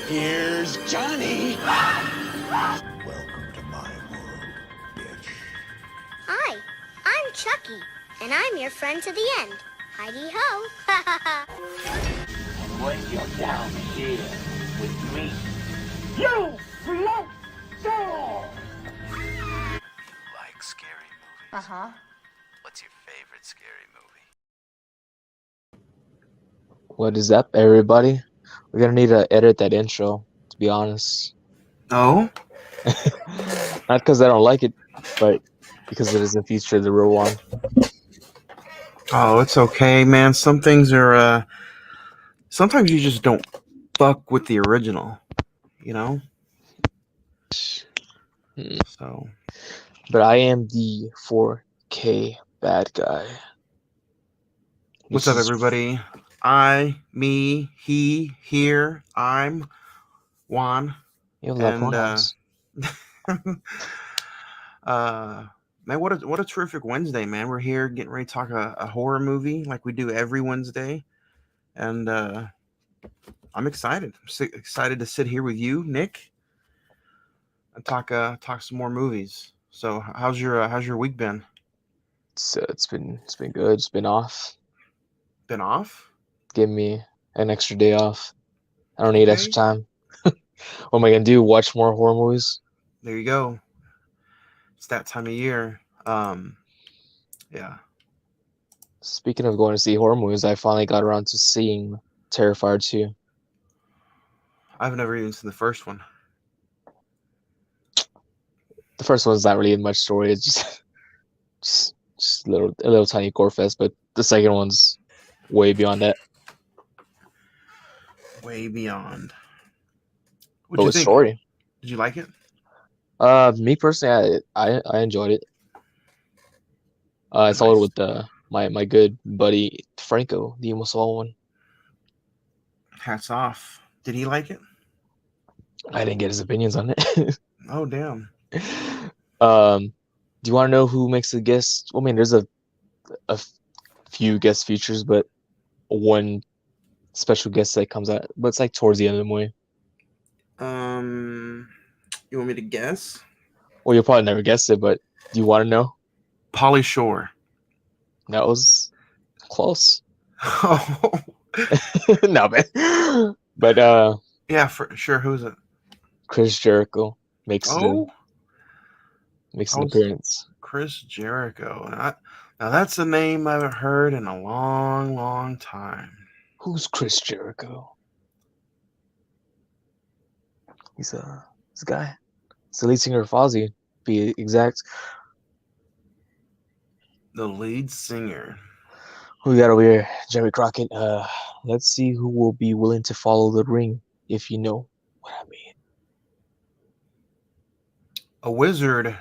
Here's Johnny. Welcome to my world, bitch. Hi, I'm Chucky, and I'm your friend to the end. Heidi-ho. And when you're down here with me, you float down! Like scary movies? Uh-huh. What's your favorite scary movie? What is up, everybody? We're gonna need to edit that intro, to be honest. Oh? Not because I don't like it, but because it doesn't feature the real one. Oh, it's okay, man. Some things are, sometimes you just don't fuck with the original, you know? So. But I am the 4K bad guy. What's up, everybody? I, me, he, here, I'm Juan. You have a lot of And, pronouns. man, what a terrific Wednesday, man. We're here getting ready to talk a horror movie like we do every Wednesday. And, I'm excited. Excited to sit here with you, Nick, and talk some more movies. So, how's your week been? It's been good. It's been off. Been off? Give me an extra day off. I don't need extra Okay. time. What am I gonna do? Watch more horror movies? There you go. It's that time of year. Yeah. Speaking of going to see horror movies, I finally got around to seeing Terrifier 2. I've never even seen the first one. The first one's not really much story. It's just a little tiny gore fest. But the second one's way beyond that. Way beyond. But What'd you with think? story, Did you like it? me personally, I enjoyed it. I saw it Nice. with my good buddy Franco, the almost all one. Hats off. Did he like it? I didn't get his opinions on it. Oh, damn. Do you want to know who makes the guest? Well, I mean, there's a few guest features, but one special guest that comes out, but it's like towards the end of the movie. You want me to guess? Well, you'll probably never guess it, but do you want to know? Pauly Shore. That was close. Oh. No, man. But Yeah, for sure. Who's it? Chris Jericho makes Oh, an appearance. Chris Jericho. Now that's a name I haven't heard in a long, long time. Who's Chris Jericho? He's this guy. He's the lead singer of Fozzy, to be exact. The lead singer. Who we got over here? Jerry Crockett. Let's see who will be willing to follow the ring, if you know what I mean. A wizard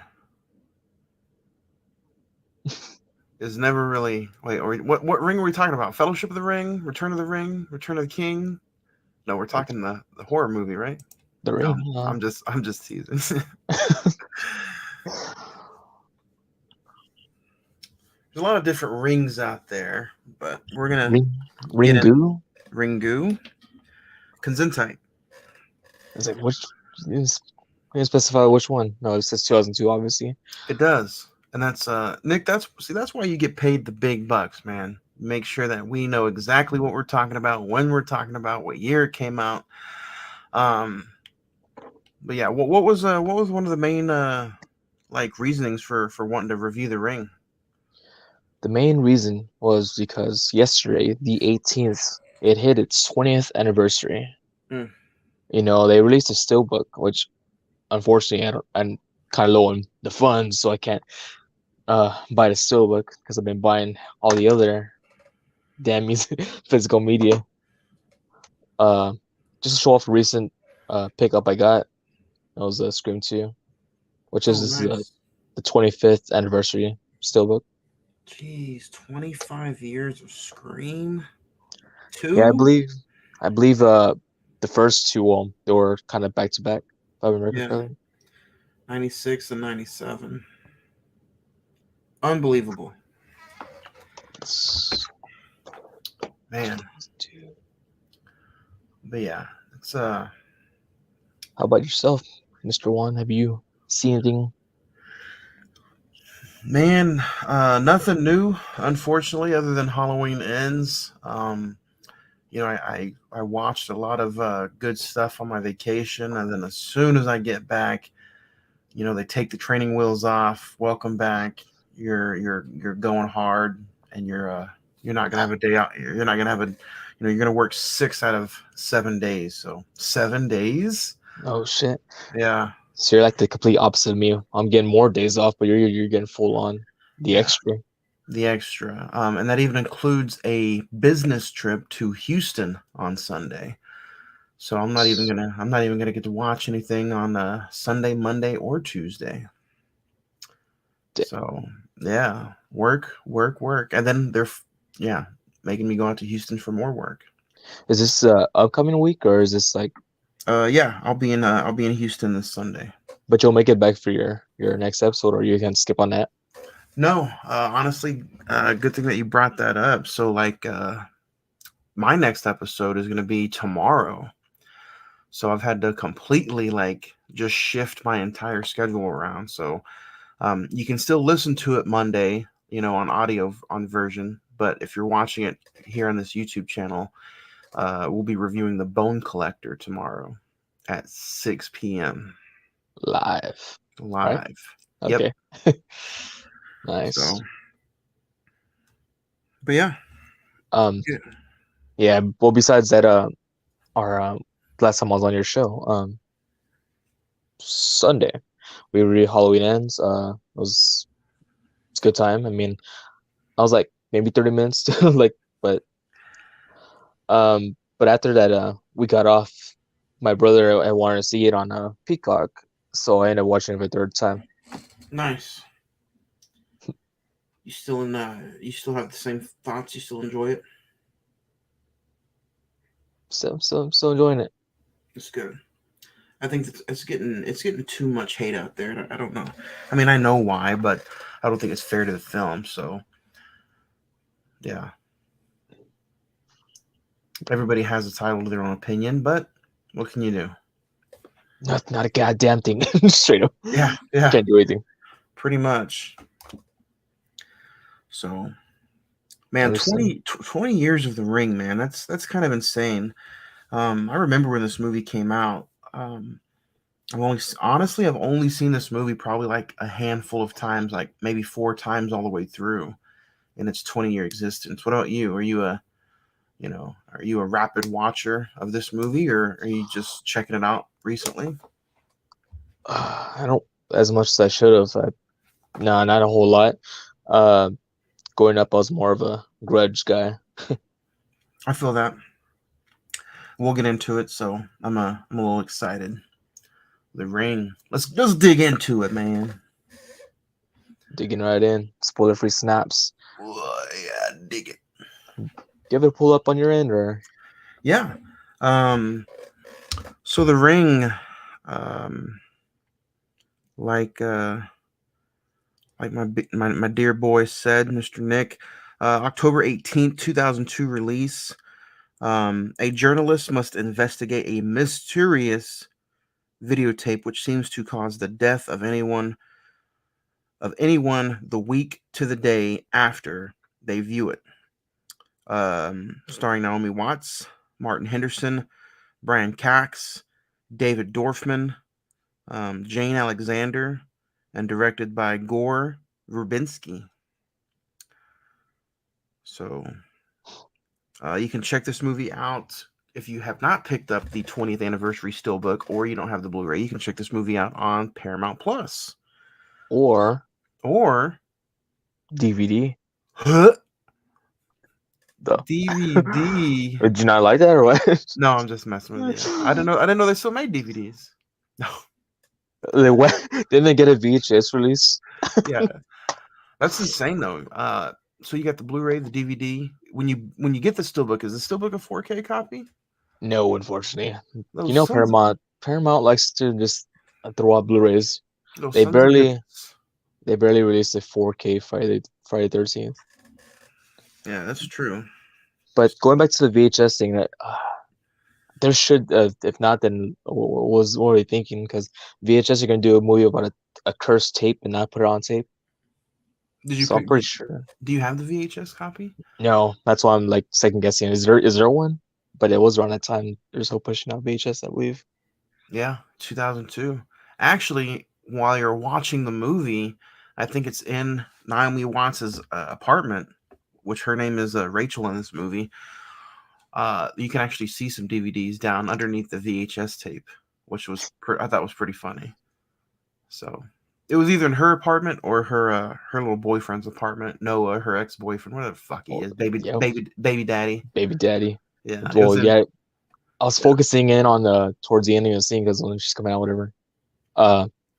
is never really. Wait, what ring are we talking about? Fellowship of the Ring? Return of the Ring? Return of the King? No, we're talking the horror movie, right? The ring. No, I'm just teasing. There's a lot of different rings out there, but we're gonna Ringu. Ringu. Gesundheit. It's like which? Can you specify which one? No, it says 2002, obviously. It does, and that's Nick. That's why you get paid the big bucks, man. Make sure that we know exactly what we're talking about, when we're talking about, what year it came out. But yeah, what was one of the main like reasonings for wanting to review The Ring? The main reason was because yesterday, the 18th, it hit its 20th anniversary. Mm. You know, they released a steelbook, which unfortunately I'm kind of low on the funds, so I can't buy the steelbook because I've been buying all the other damn music, physical media. Just to show off a recent pickup I got. That was Scream 2, which is Nice. the 25th anniversary steelbook. Jeez, 25 years of Scream 2? Yeah, I believe the first two they were kind of back to back, if I remember correctly. 96 and 97. Unbelievable. Man. But yeah, it's How about yourself, Mr. One? Have you seen anything? Man, nothing new, unfortunately, other than Halloween Ends. I watched a lot of good stuff on my vacation, and then as soon as I get back, they take the training wheels off. Welcome back. You're going hard, and you're not gonna have a day out. You're not gonna have a, you're gonna work 6 out of 7 days. So 7 days. Oh shit! Yeah, So you're like the complete opposite of me. I'm getting more days off, but you're getting full on the yeah. extra. The extra, and that even includes a business trip to Houston on Sunday. So I'm not even gonna get to watch anything on Sunday, Monday, or Tuesday. So yeah, work, work, work, and then yeah, making me go out to Houston for more work. Is this upcoming week or is this like? Yeah, I'll be in Houston this Sunday. But you'll make it back for your next episode, or you can skip on that. No, honestly, good thing that you brought that up. So like, my next episode is gonna be tomorrow. So I've had to completely like just shift my entire schedule around. So you can still listen to it Monday, on audio on version. But if you're watching it here on this YouTube channel, we'll be reviewing The Bone Collector tomorrow at 6 p.m. Live, right? live. Yep. Okay. Nice. So, but yeah. Um, Yeah. yeah. Well, besides that, our last time I was on your show, Sunday, we read Halloween Ends. It's a good time. I mean, I was like maybe 30 minutes, like, but after that, we got off. My brother I wanted to see it on Peacock, so I ended up watching it for the third time. Nice. You still you still have the same thoughts? You still enjoy it? So enjoying it. It's good. I think it's getting too much hate out there. I don't know. I mean, I know why, but I don't think it's fair to the film. So, yeah, everybody has a title to their own opinion, but what can you do? Not a goddamn thing. Straight up. Yeah, Can't do anything. pretty much. So, man, Understand. 20 years of The Ring, man. That's kind of insane. I remember when this movie came out. I've only seen this movie probably like a handful of times, like maybe 4 times all the way through in its 20-year existence. What about you? Are you a rapid watcher of this movie, or are you just checking it out recently? I don't as much as I should have. No, not a whole lot. Uh, Growing up, I was more of a grudge guy. I feel that. We'll get into it, so I'm a little excited. The Ring. Let's dig into it, man. Digging right in. Spoiler-free snaps. Yeah, dig it. Do you have it pull up on your end, or? Yeah. So The Ring, like my dear boy said, Mr. Nick, October 18th, 2002 release. A journalist must investigate a mysterious videotape which seems to cause the death of anyone the week to the day after they view it. Starring Naomi Watts, Martin Henderson, Brian Cox, David Dorfman, Jane Alexander, and directed by Gore Verbinski. So you can check this movie out if you have not picked up the 20th anniversary steelbook, or you don't have the Blu-ray. You can check this movie out on Paramount Plus Or or DVD. huh, Though. DVD. Did you not like that, or what? No, I'm just messing with you. I didn't know they still made DVDs. No. Didn't they get a VHS release? Yeah, that's insane though. So you got the Blu-ray, the DVD. When you get the steelbook, is the steelbook a 4K copy? No, unfortunately. Those You know, sons, Paramount likes to just throw out Blu-rays. those They sons of barely bitches. released a 4K Friday 13th. Yeah, that's true. But going back to the VHS thing, that There should, if not, then what are you thinking? Because VHS are gonna do a movie about a cursed tape and not put it on tape. Did you So I'm pick? pretty sure. Do you have the VHS copy? No, that's why I'm like second guessing. Is there one? But it was around that time. There's no pushing out VHS, I believe. Yeah, 2002. Actually, while you're watching the movie, I think it's in Naomi Watts' apartment, which her name is Rachel in this movie. You can actually see some DVDs down underneath the VHS tape, which was I thought was pretty funny. So it was either in her apartment or her little boyfriend's apartment. Noah, her ex boyfriend, whatever the fuck he Oh, is, baby yep, baby daddy. baby daddy. Yeah, it was Well, in. yeah, I was Yeah, focusing in on the towards the ending of the scene because when she's coming out, whatever.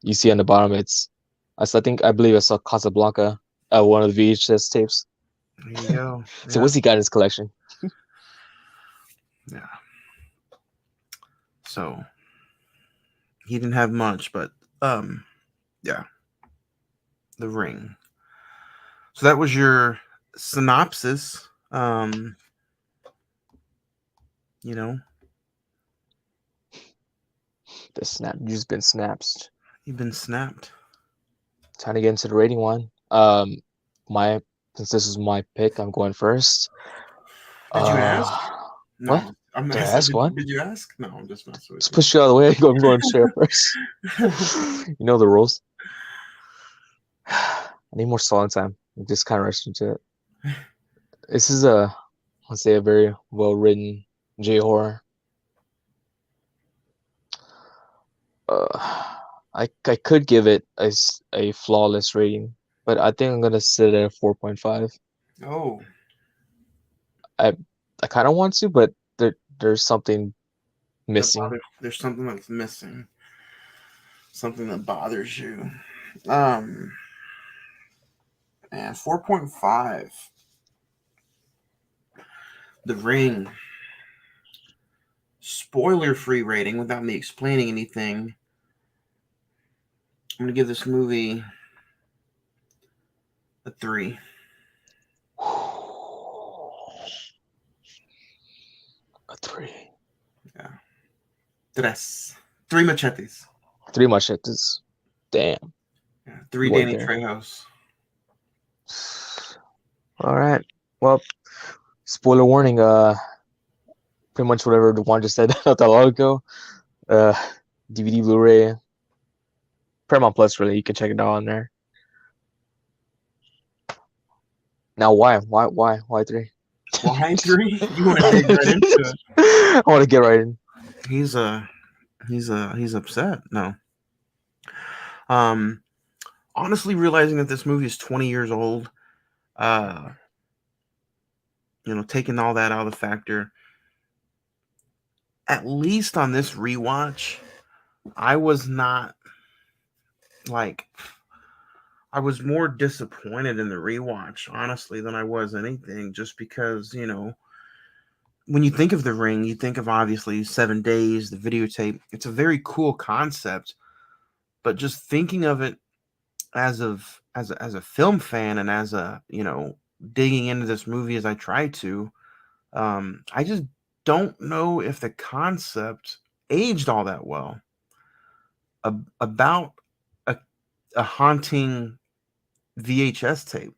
You see on the bottom, I believe I saw Casablanca, one of the VHS tapes. there you go. So Yeah, what's he got in his collection? yeah. So he didn't have much, but yeah, The Ring. So that was your synopsis. You know, The snap, you've just been snapped. you've been snapped. Time to get into the rating one. My since this is my pick, I'm going first. Did you ask? Uh, No, what? I'm Did I asking. ask one? Did you ask? No, I'm just messing with Let's push you out of the way. I'm going straight first. You know the rules. I need more stalling time. I'm just kind of rushed into it. This is let's say, a very well written J horror. I could give it a flawless rating, but I think I'm gonna sit at a 4.5. Oh, I I kind of want to, but there's something missing. there's something that's missing. Something that bothers you. Um, and 4.5. The Ring. Spoiler free rating without me explaining anything. I'm gonna give this movie a 3. A 3. Yeah. Tres. 3 machetes. 3 machetes. Damn. Yeah. 3 You went Danny there. Trejos. All right. Well, spoiler warning. Pretty much whatever the one just said not that long ago. Uh, DVD, Blu-ray, Paramount Plus. Really, you can check it out on there. Now, why 3? Why 3? You want to dig right into it? I want to get right in. He's upset. No. Honestly, realizing that this movie is 20 years old, taking all that out of the factor, at least on this rewatch, I was not like, I was more disappointed in the rewatch, honestly, than I was anything, just because, when you think of The Ring, you think of obviously 7 days, the videotape. It's a very cool concept, but just thinking of it as a film fan and as a, digging into this movie as I try to, I just don't know if the concept aged all that well. About a haunting VHS tape.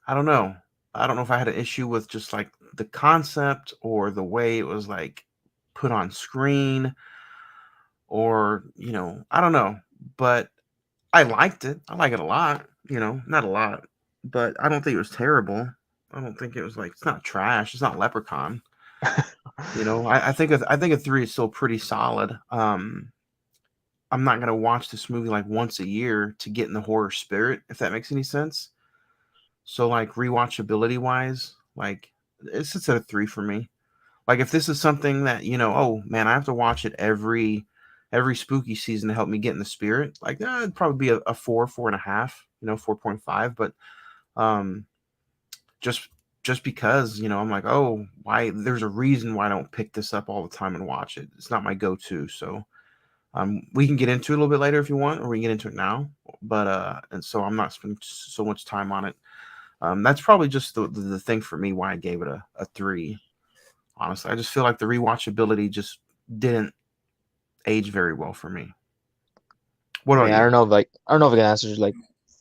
I don't know. I don't know if I had an issue with just like the concept or the way it was like put on screen, or, I don't know. But I liked it. I like it a lot, not a lot, but I don't think it was terrible. I don't think it was like, it's not trash. It's not Leprechaun. I think a 3 is still pretty solid. I'm not gonna watch this movie like once a year to get in the horror spirit, if that makes any sense. So like rewatchability wise, like it sits at a 3 for me. Like if this is something that, oh man, I have to watch it every spooky season to help me get in the spirit, like it'd probably be a 4.5, 4.5. But just because, I'm like, oh, why, there's a reason why I don't pick this up all the time and watch it. It's not my go-to. So we can get into it a little bit later if you want, or we can get into it now. But and so I'm not spending so much time on it. That's probably just the thing for me why I gave it a 3. Honestly, I just feel like the rewatchability just didn't age very well for me. What I about mean, I you? don't know if like I don't know if I can answer like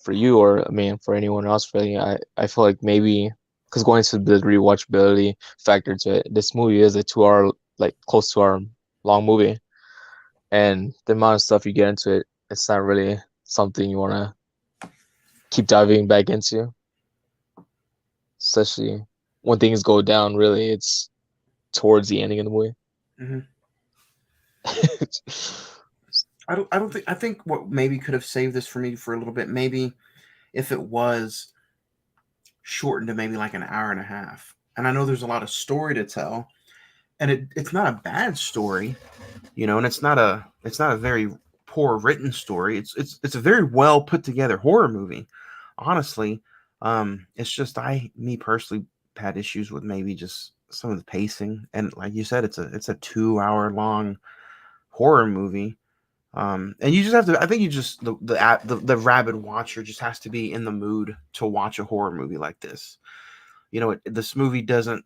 for you or I mean for anyone else really. I feel like maybe because going to the rewatchability factor to it, this movie is a 2 hour like close to hour long movie, and the amount of stuff you get into it, it's not really something you want to keep diving back into, especially when things go down. Really, it's towards the ending of the movie. Hmm. I don't think. I think what maybe could have saved this for me for a little bit, maybe if it was shortened to maybe like an hour and a half. And I know there's a lot of story to tell, and it's not a bad story, and it's not a very poor written story. It's a very well put together horror movie. Honestly, it's just me personally had issues with maybe just some of the pacing, and like you said, it's a 2 hour long horror movie. And you just have to. I think you just the rabid watcher just has to be in the mood to watch a horror movie like this. This movie doesn't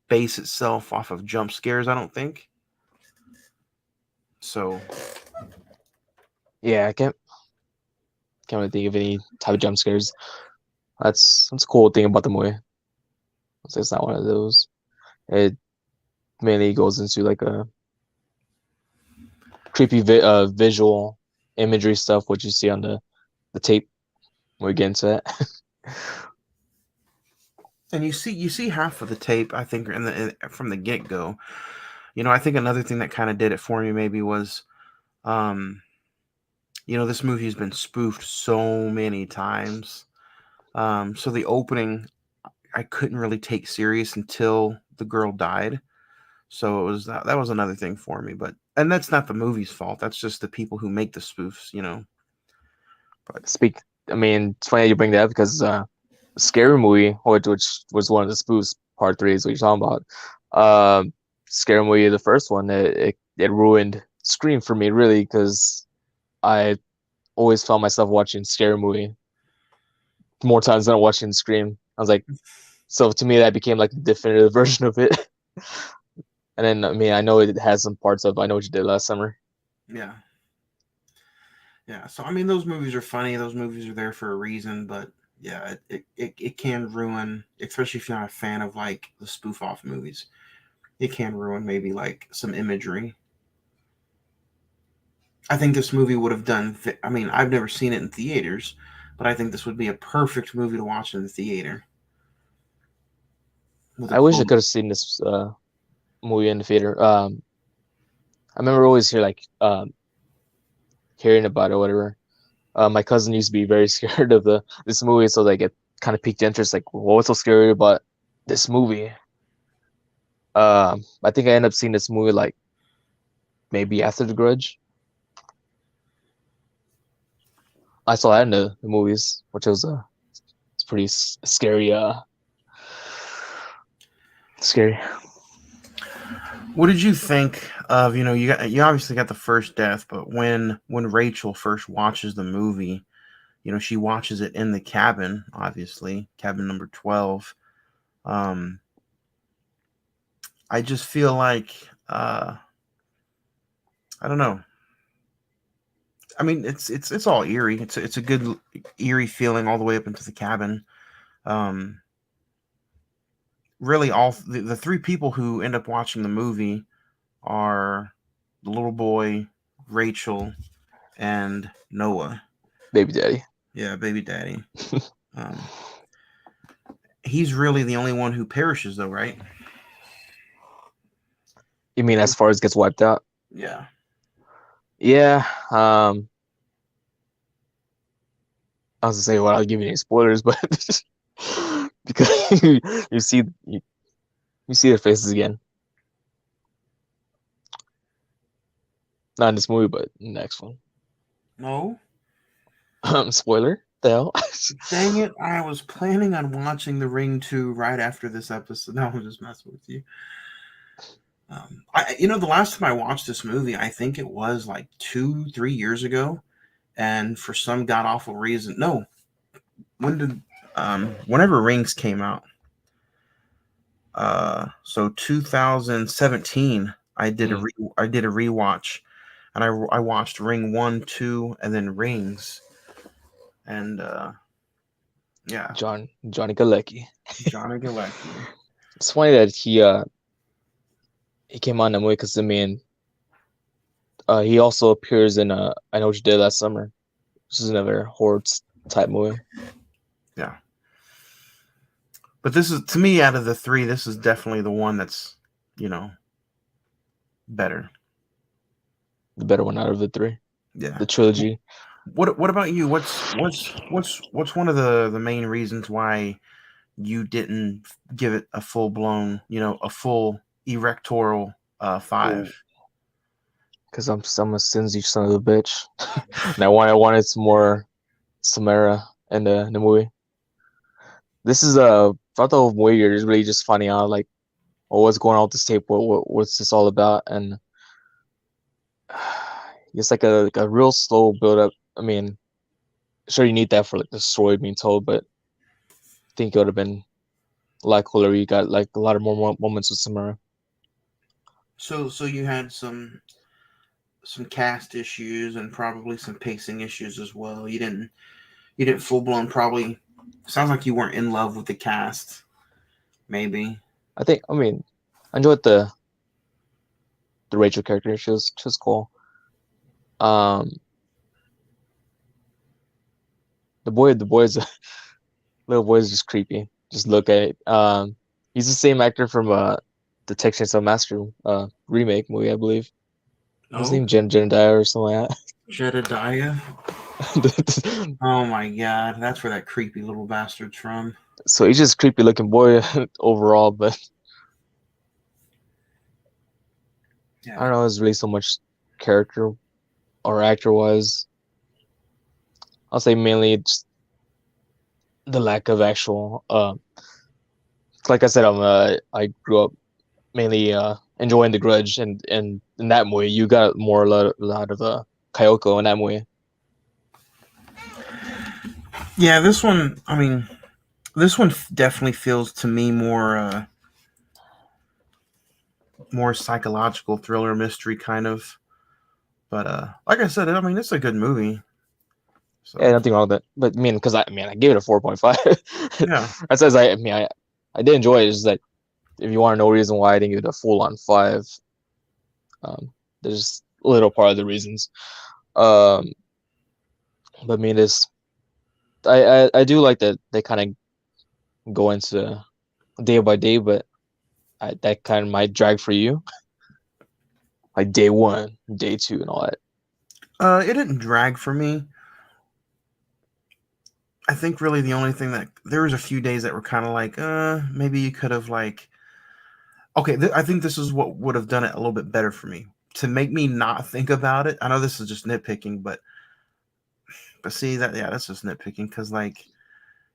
base itself off of jump scares. I don't think so. Yeah, I can't really think of any type of jump scares. That's a cool thing about the movie. It's not one of those. It mainly goes into like a creepy visual imagery stuff, what you see on the tape when we get into that. And you see half of the tape. I think from the get go. I think another thing that kind of did it for me maybe was, um, this movie has been spoofed so many times. So the opening I couldn't really take serious until the girl died. So it was that was another thing for me. And that's not the movie's fault. That's just the people who make the spoofs. But Speak, I mean, it's funny that you bring that up because Scary Movie, which was one of the spoofs, part three is what you're talking about. Scary Movie, the first one, it ruined Scream for me really because I always found myself watching Scary Movie more times than watching Scream. I was like, so to me that became like the definitive version of it. And then I mean, I know it has some parts of I Know What You Did Last Summer. yeah, yeah. So I mean, those movies are funny. Those movies are there for a reason. But yeah, it can ruin, especially if you're not a fan of like the spoof off movies. It can ruin maybe like some imagery. I think this movie would have done. I mean, I've never seen it in theaters, but I think this would be a perfect movie to watch in the theater with a I wish I cool. could have seen this movie in the theater. I remember always hearing about it or whatever. My cousin used to be very scared of the this movie, so like it kind of piqued interest. Like, what was so scary about this movie? I think I ended up seeing this movie like maybe after The Grudge. I saw that in the movies, which was it's pretty scary. Scary. What did you think of? You obviously got the first death, but when Rachel first watches the movie, she watches it in the cabin, obviously cabin number 12. Um, I just feel like I don't know. I mean, it's all eerie. It's a good eerie feeling all the way up into the cabin. Um, Really, all the three people who end up watching the movie are the little boy, Rachel, and Noah. Baby Daddy. Yeah, baby daddy. Um, he's really the only one who perishes, though, right? You mean as far as gets wiped out? Yeah. Yeah. I was gonna say, well, I'll give you any spoilers, but because you see you see their faces again. Not in this movie, but in the next one. No. Spoiler. The hell? Dang it! I was planning on watching The Ring 2 right after this episode. No, I'm just messing with you. The last time I watched this movie, I think it was like 2, 3 years ago, and for some god awful reason, no. Whenever Rings came out, So 2017, I did Mm. I did a rewatch, and I watched Ring 1, 2, and then Rings, and yeah, Johnny Galecki. Johnny Galecki. It's funny that he came on that movie because I mean he also appears in I Know What You Did Last Summer. This is another horror type movie. Yeah, but this is, to me, out of the three, this is definitely the one that's, you know, better. The better one out of the three. Yeah. The trilogy. What about you? What's one of the main reasons why you didn't give it a full blown, a full erectoral five? Because I'm a Sinzy son of a bitch. And I wanted some more Samara in the movie. This is throughout the whole movie you're just really just finding out like what's going on with this tape, what's this all about, and it's like a real slow build up. I mean, sure you need that for like the story being told, but I think it would have been a lot cooler. You got like a lot of more moments with Samara. So you had some cast issues and probably some pacing issues as well. You didn't full blown, probably sounds like you weren't in love with the cast, maybe. I mean I enjoyed the Rachel character. She was cool. Um, the boy's little boy's just creepy. Just look at it. He's the same actor from the Texas Massacre remake movie, I believe. What's his Oh, name? Jedediah or something like Jedediah. that. Oh my god, that's where that creepy little bastard's from. So he's just creepy looking boy overall, but I Yeah. don't know. There's really so much character or actor wise. I'll say mainly just the lack of actual. Like I said, I grew up mainly enjoying The Grudge, and in that movie you got more a lot of Kyoko in that movie. Yeah, this one, I mean, this one definitely feels to me more psychological thriller mystery kind of. But like I said, I mean, it's a good movie. Yeah, So nothing wrong with that. But because I gave it a 4.5. yeah. That says I did enjoy it. It's just like if you want to know reason why I didn't give it a full on 5, there's just a little part of the reasons. Um, but I mean, this I do like that they kind of go into day by day, but that kind of might drag for you, like day one, day two, and all that. It didn't drag for me. I think really the only thing that there was a few days that were kind of like, maybe you could have like, okay, I think this is what would have done it a little bit better for me to make me not think about it. I know this is just nitpicking, but see that, yeah, that's just nitpicking because like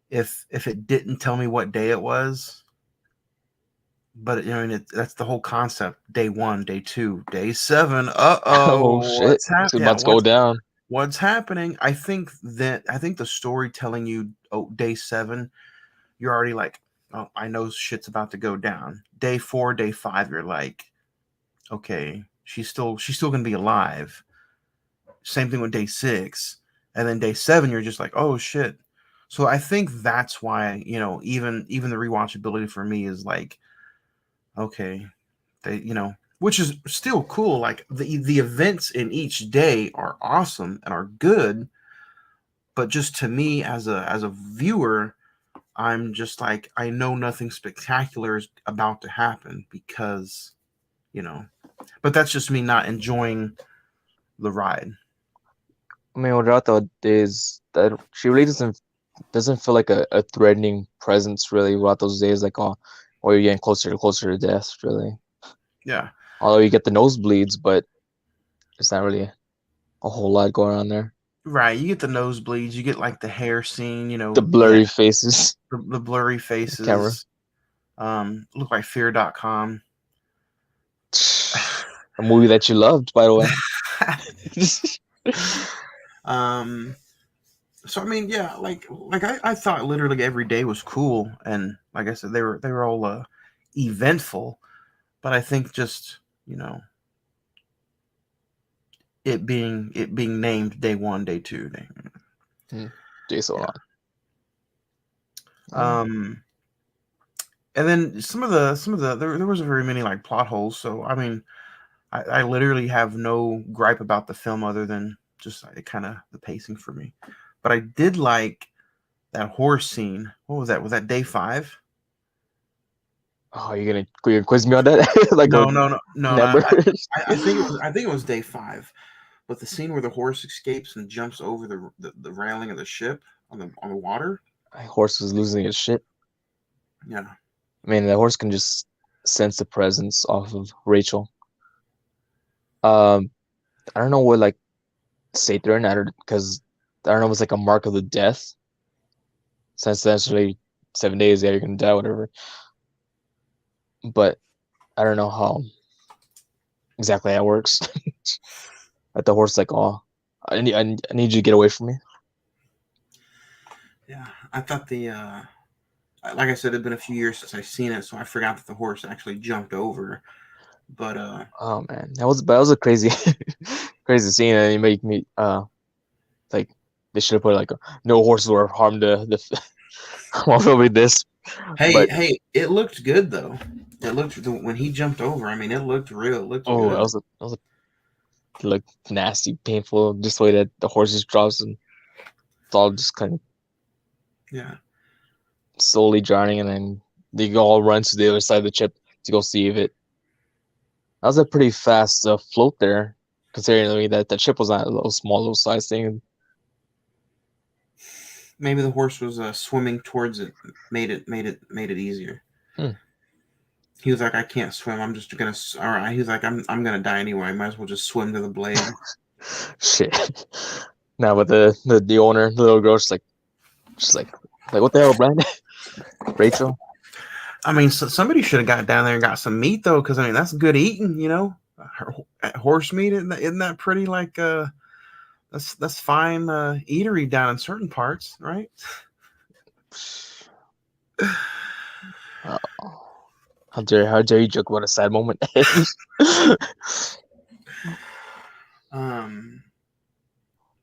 if it didn't tell me what day it was, but that's the whole concept. Day one, day two, day seven. Oh shit, What's it's happening? Yeah, about to go down. what's happening? I think the story telling you, oh, day seven, you're already like, oh, I know shit's about to go down. Day four, day five, you're like, okay, she's still gonna be alive. Same thing with day six, and then day seven, you're just like, oh shit. So I think that's why even the rewatchability for me is like, okay, which is still cool. Like the events in each day are awesome and are good, but just to me as a viewer, I'm just like, I know nothing spectacular is about to happen because, you know, but that's just me not enjoying the ride. I mean, what I thought is that she really doesn't feel like a threatening presence really throughout those days. Like, oh, you're getting closer to death, really. Yeah. Although you get the nosebleeds, but it's not really a whole lot going on there. Right. You get the nosebleeds, you get like the hair scene, The yeah, blurry faces, the blurry the camera. faces, look like fear.com. A movie that you loved, by the way. um, so I mean, yeah, like I thought literally every day was cool, and like I said, they were all eventful, but I think just it being named day one, day two, Jason yeah. on. And then some of the there wasn't very many like plot holes. So I mean, I literally have no gripe about the film other than just it kind of the pacing for me. But I did like that horse scene. What was that? Was that day 5? Oh, you're gonna quiz me on that? Like No, a no, no, no. number? I think it was day 5. But the scene where the horse escapes and jumps over the railing of the ship on the water. Horse was losing his shit. Yeah. I mean, the horse can just sense the presence off of Rachel. I don't know what like state they're in, because I don't know if it's like a mark of the death. So essentially 7 days, yeah, you're gonna die, whatever. But I don't know how exactly that works. Like the horse, like, oh, I need you to get away from me. Yeah, I thought like I said, it had been a few years since I seen it, so I forgot that the horse actually jumped over. But Oh man, that was a crazy, crazy scene, and it made me like they should have put like no horses were harmed the probably this. But hey, it looked good though. It looked when he jumped over. I mean, it looked real. It looked oh, good. it looked nasty, painful, just the way that the horse just drops and it's all just kind of Yeah. slowly drowning, and then they all run to the other side of the ship to go save it. That was a pretty fast float there, considering that the ship was not a little size thing. Maybe the horse was swimming towards it, made it easier. Hmm. He was like, I can't swim. I'm just gonna. All right. He's like, I'm gonna die anyway. I might as well just swim to the blade. Shit. Now, but the owner, the little girl, she's like what the hell, Brian? Rachel. I mean, somebody should have got down there and got some meat though, because I mean that's good eating, Horse meat isn't that pretty like that's fine eatery down in certain parts, right? Oh, how dare you joke about a sad moment?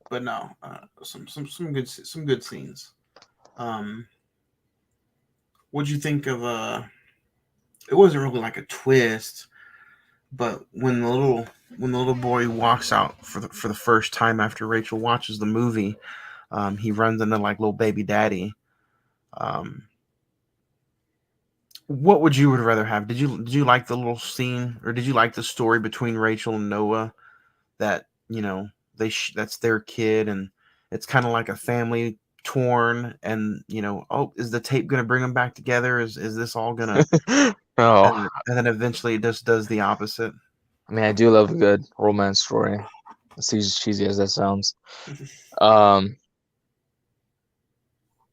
But no, some good scenes. What'd you think of it wasn't really like a twist, but when the little boy walks out for the first time after Rachel watches the movie, he runs into like little baby daddy. What would you rather have? Did you like the little scene, or did you like the story between Rachel and Noah that that's their kid, and it's kind of like a family torn, and oh, is the tape gonna bring them back together? Is this all gonna Oh, and then eventually it just does the opposite? I mean, I do love a good romance story, as cheesy as that sounds. Um,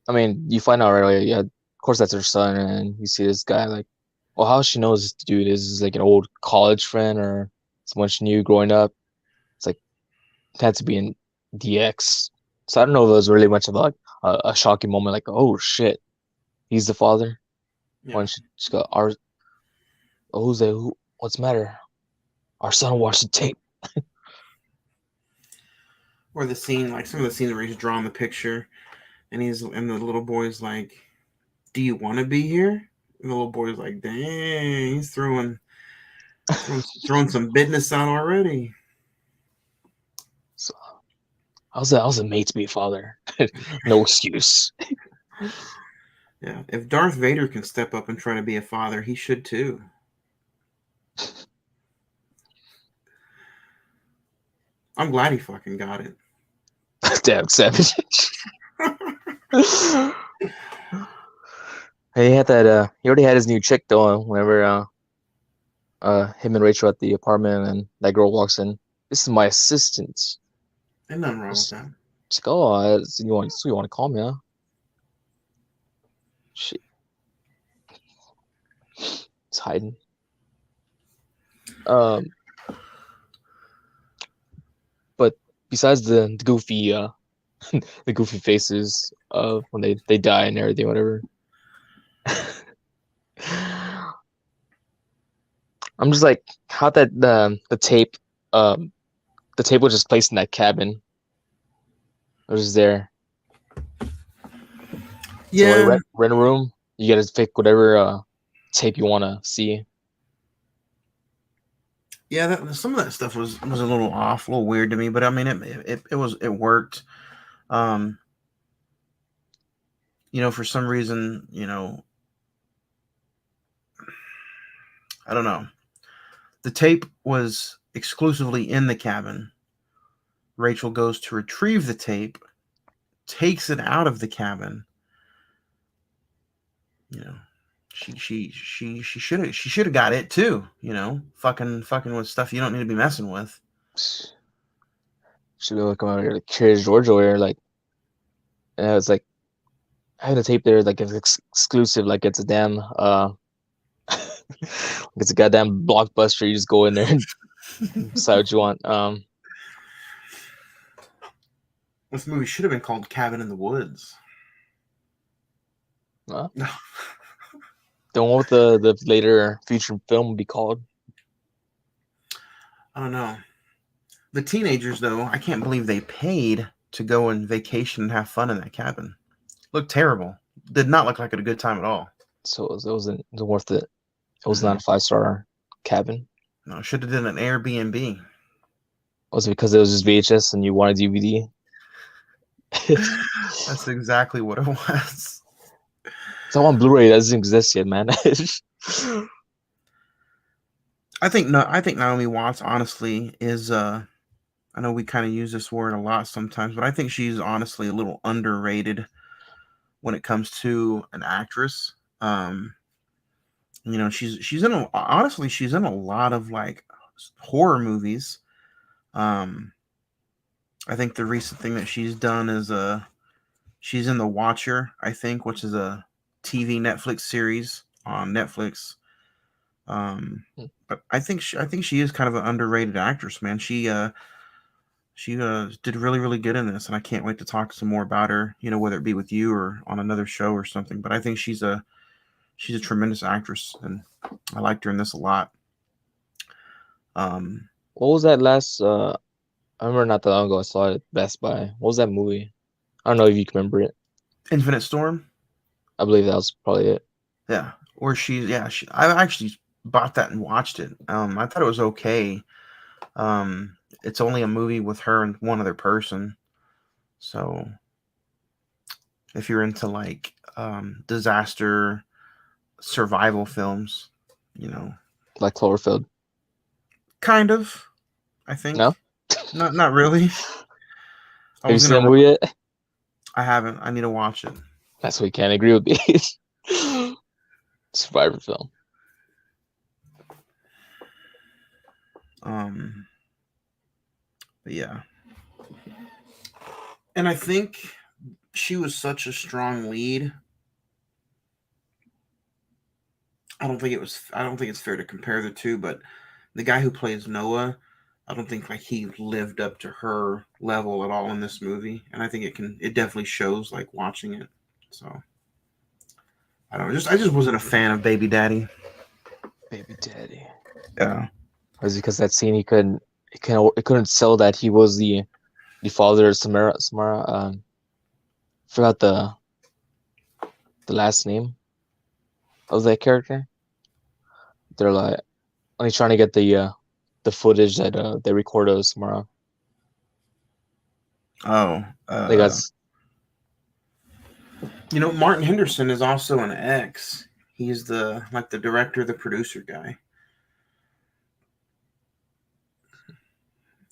I mean, you find out right away, yeah, of course that's her son, and you see this guy like, well, how she knows this dude is like an old college friend or someone she knew growing up. It's like it had to be in DX. So I don't know if it was really much of like a shocking moment, like, oh shit, he's the father. Yeah. When she got who's that? What's the matter? Our son watched the tape. Or the scene, like some of the scenes where he's drawing the picture, and the little boy's like, "Do you want to be here?" And the little boy's like, "Dang, he's throwing some business out already." So I was a mate to be a father. No excuse. Yeah, if Darth Vader can step up and try to be a father, he should too. I'm glad he fucking got it. Damn savage. He had that. He already had his new chick though. Whenever him and Rachel at the apartment, and that girl walks in. This is my assistant. Ain't nothing wrong with that. She's like, oh, you want to call me, huh? Shit. It's hiding. But besides the goofy the goofy faces when they die and everything, whatever. I'm just like, how that the tape was just placed in that cabin. It was just there. So like Yeah, rent a room, you gotta pick whatever tape you wanna see. yeah. Some of that stuff was a little off, a little weird to me, but I mean, it worked. Um, for some reason, I don't know. The tape was exclusively in the cabin. Rachel goes to retrieve the tape, takes it out of the cabin. You know, she should have got it too. Fucking with stuff you don't need to be messing with. Should be looking over here like Curious George over here, like it's like having a tape there like it's exclusive, like it's a damn like it's a goddamn blockbuster. You just go in there and decide what you want. This movie should have been called Cabin in the Woods. Uh, No, don't know what the later feature film would be called. I don't know. The teenagers, though, I can't believe they paid to go on vacation and have fun in that cabin. Looked terrible. Did not look like a good time at all. So it wasn't worth it. It was not Mm-mm. a 5-star cabin. No, should have done an Airbnb. Was it because it was just VHS and you wanted DVD? That's exactly what it was. So on Blu-ray it doesn't exist yet, man. I think Naomi Watts honestly is I know we kind of use this word a lot sometimes, but I think she's honestly a little underrated when it comes to an actress. She's in she's in a lot of like horror movies. Um, I think the recent thing that she's done is she's in The Watcher, I think, which is a TV Netflix series on Netflix. But I think she is kind of an underrated actress, man. She did really really good in this, and I can't wait to talk some more about her. Whether it be with you or on another show or something. But I think she's a tremendous actress, and I liked her in this a lot. Um, What was that last I remember not that long ago I saw it at Best Buy. What was that movie? I don't know if you can remember it. Infinite Storm, I believe that was probably it. yeah, or I actually bought that and watched it. I thought it was okay. It's only a movie with her and one other person, so if you're into like disaster survival films, you know, Like Cloverfield. kind of. I think No? not really. I Have you was seen that gonna. movie yet? I haven't. I need to watch it. That's what you can't agree with me. Survivor film. But yeah, and I think she was such a strong lead. I don't think it's fair to compare the two, but the guy who plays Noah, I don't think like he lived up to her level at all in this movie, and I think it definitely shows like watching it. So I don't know, I just wasn't a fan of Baby Daddy. Baby daddy. Yeah. Was it because that scene he couldn't sell that he was the father of Samara forgot the last name of that character. They're like only trying to get the footage that they recorded of Samara. Oh, They got Martin Henderson is also an ex. He's the director, the producer guy.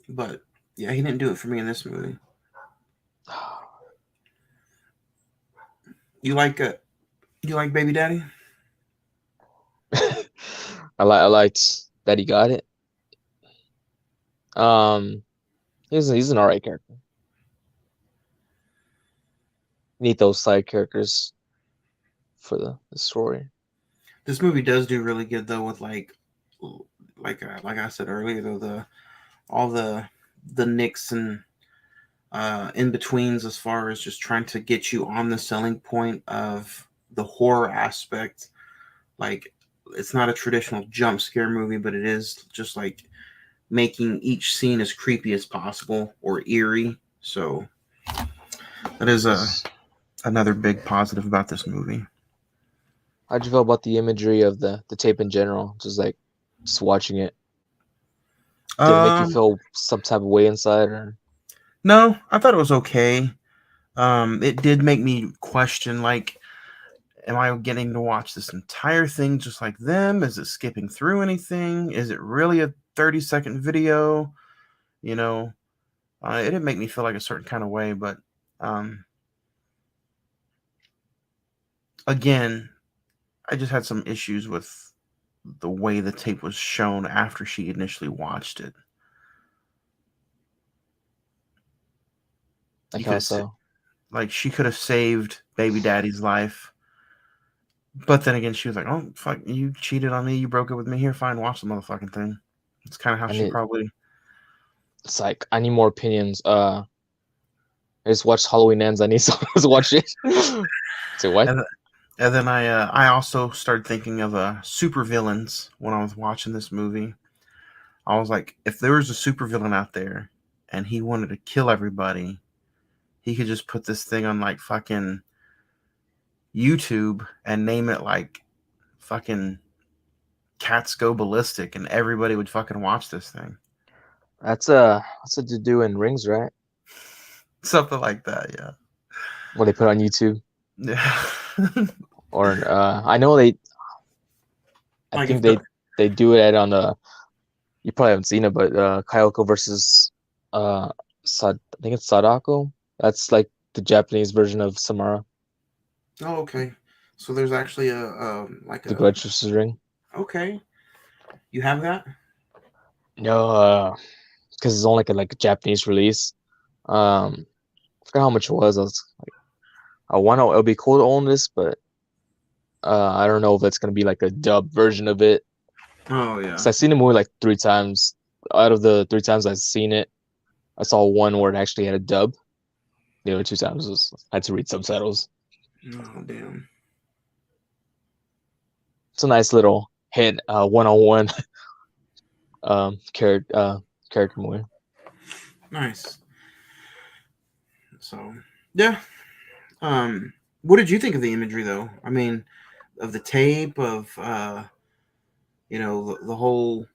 But yeah, he didn't do it for me in this movie. You like Baby Daddy? I liked that he got it. He's an alright character. Need those side characters for the story. This movie does do really good though with like I said earlier though, all the nicks and in betweens as far as just trying to get you on the selling point of the horror aspect. Like it's not a traditional jump scare movie, but it is just like making each scene as creepy as possible or eerie. So that is another big positive about this movie. How'd you feel about the imagery of the tape in general? Just watching it. Did it make you Um, feel some type of way inside, or no, I thought it was okay. It did make me question, like, am I getting to watch this entire thing just like them? Is it skipping through anything? Is it really a 30-second video? You know, it didn't make me feel like a certain kind of way, but um, again, I just had some issues with the way the tape was shown after she initially watched it. You like could how have, so? like, she could have saved baby daddy's life, but then again, she was like, "Oh fuck, you cheated on me, you broke up with me. Here, fine, watch the motherfucking thing." It's kind of how I she need probably. it's like I need more opinions. I just watched Halloween Ends. I need someone to watch it. Say what? And, and then I also started thinking of supervillains when I was watching this movie. I was like, if there was a supervillain out there and he wanted to kill everybody, he could just put this thing on like fucking YouTube and name it like fucking Cats Go Ballistic, and everybody would fucking watch this thing. That's what to do in Rings, right? Something like that, yeah. What they put on YouTube, Yeah. or I know they. I Like if think the, they do it on You probably haven't seen it, but Kayoko versus I think it's Sadako. That's like the Japanese version of Samara, oh, okay. So there's actually a like the a, Grudge's Ring. okay. You have that? No, because it's only like a Japanese release. I forgot how much it was. I was like, I want to. It'll be cool to own this, but I don't know if it's gonna be like a dub version of it. Oh Cause yeah. I've seen the movie like 3 times. Out of the 3 times I've seen it, I saw one where it actually had a dub. The other 2 times I had to read subtitles. Oh damn. It's a nice little hit, one-on-one character movie. Nice. So yeah. What did you think of the imagery though? I mean, of the tape, of the whole,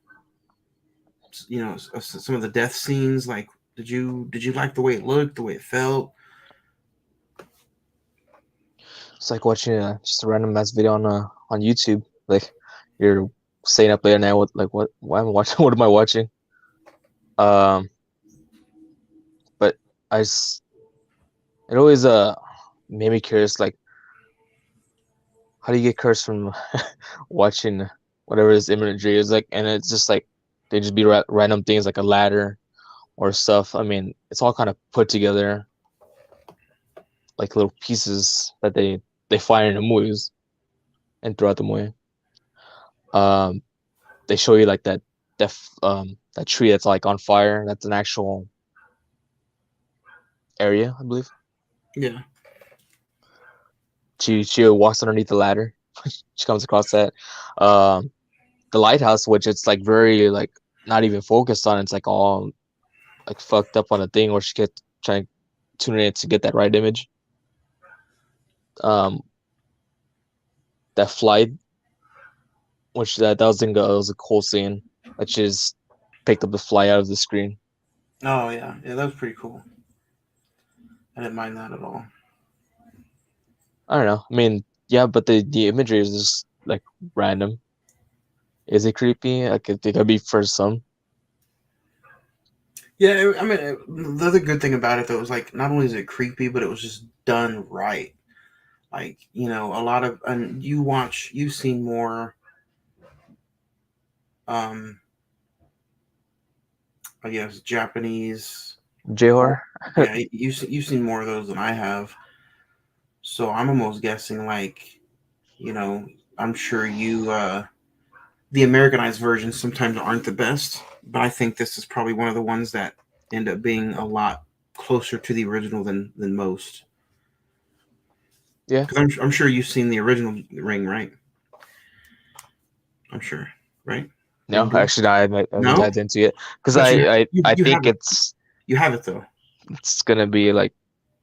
some of the death scenes. Like, did you like the way it looked, the way it felt? It's like watching just a random ass video on YouTube. Like you're staying up late at night. What? Why am I watching? What am I watching? Um, but it always made me curious. Like, how do you get cursed from watching whatever this imagery is like? And it's just like they just be random things like a ladder or stuff. I mean, it's all kind of put together like little pieces that they find in the movies and throughout the movie. Um, they show you like that tree that's like on fire. That's an actual area, I believe. Yeah. She walks underneath the ladder. She comes across that. Um, the lighthouse, which it's like very like not even focused on. It's like all like fucked up on a thing where she gets trying to tune in to get that right image. Um, that flight, which that was was a cool scene. That she just picked up the fly out of the screen. Oh yeah, yeah, that was pretty cool. I didn't mind that at all. I don't know. I mean, yeah, but the imagery is just like random. Is it creepy? Like it could be for some. Yeah, I mean, the other good thing about it though was like not only is it creepy, but it was just done right. Like a lot of, and you've seen more. Um, I guess Japanese. J-horror? Yeah, you've seen more of those than I have. So I'm almost guessing like, you know, I'm sure the Americanized versions sometimes aren't the best, but I think this is probably one of the ones that end up being a lot closer to the original than most. Yeah. Because I'm sure you've seen the original Ring, right? I'm sure, right? No, Ringu? actually, I haven't No, dived into it because but I you have think it. You have it though. it's gonna be like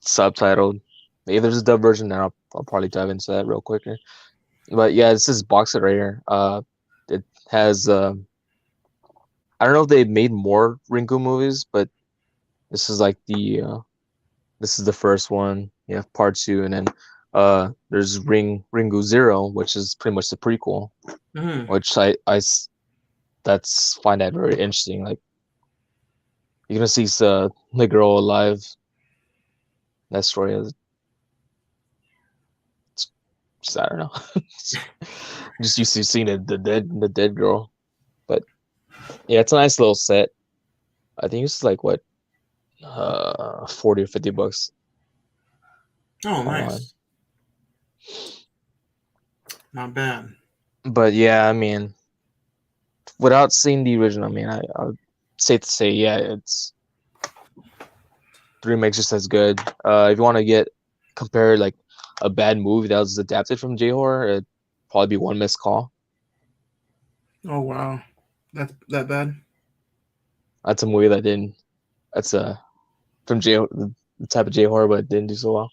subtitled. Maybe there's a dub version, then I'll probably dive into that real quicker. But yeah, this is box set right here. It has I don't know if they made more Ringu movies, but this is like this is the first one. You have part two, and then there's Ringu Zero, which is pretty much the prequel, Mhm. which that's find that very interesting. Like you're gonna see the girl alive. That story is just, I don't know. Just used to seeing the dead girl. But yeah, it's a nice little set. I think it's like what 40 or $50 Oh, online. nice. Not bad. But yeah, I mean, without seeing the original, I mean, I'd safe to say, yeah, it's the remake's just as good. If you want to compare like a bad movie that was adapted from J horror, it'd probably be One Missed Call. Oh wow, that's that bad. That's a movie that didn't. That's from the type of J horror, but it didn't do so well.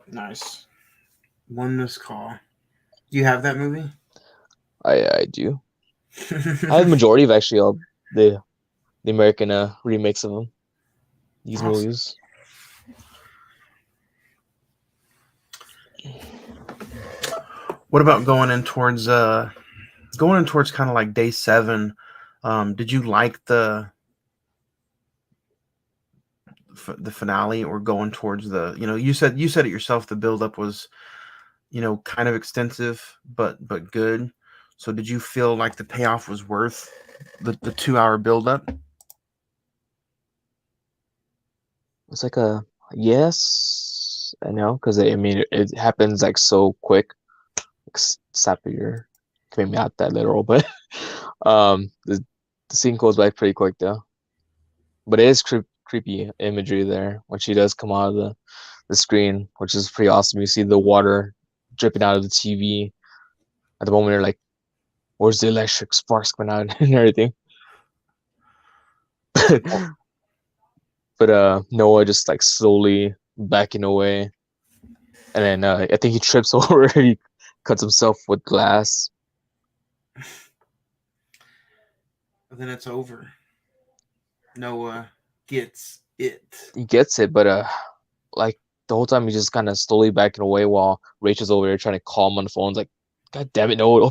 Nice. One missed call. Do you have that movie? I do. I have the majority of actually all the American remakes of them. These Awesome. movies. What about going in towards kind of like day 7? Did you like the finale, or going towards the, you said it yourself, the buildup was, kind of extensive but good. So did you feel like the payoff was worth the 2-hour buildup? It's like a yes, I know, because I mean it happens like so quick. Stop your maybe not that literal, but the scene goes by pretty quick though. But it is creepy imagery there when she does come out of the screen, which is pretty awesome. You see the water dripping out of the TV. At the moment, you're like, "Where's the electric sparks coming out and everything?" But Noah just like slowly backing away, and then I think he trips over. He cuts himself with glass. Then it's over. Noah gets it. He gets it, but like the whole time he's just kind of slowly backing away while Rachel's over there trying to call him on the phone. It's like, God damn it, Noah,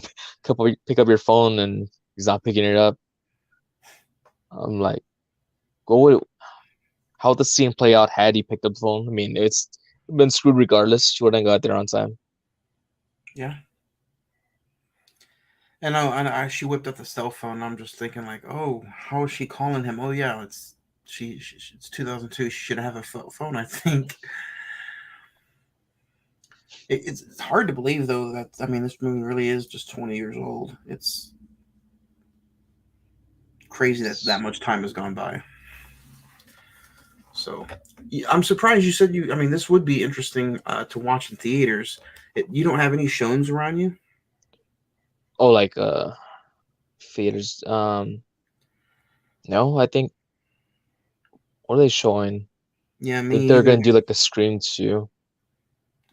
pick up your phone, and he's not picking it up. I'm like, go. How would the scene play out had he picked up the phone? I mean, it's been screwed regardless. She wouldn't have got there on time. Yeah. And she whipped up the cell phone. And I'm just thinking like, oh, how is she calling him? Oh yeah, it's it's 2002. She should have a phone. I think it's hard to believe though that, I mean, this movie really is just 20 years old. It's crazy that much time has gone by. So I'm surprised you said I mean, this would be interesting to watch in theaters. You don't have any showings around you? Oh, like theaters. No, I think what are they showing? Yeah, I me think they're either. gonna do like the Scream 2.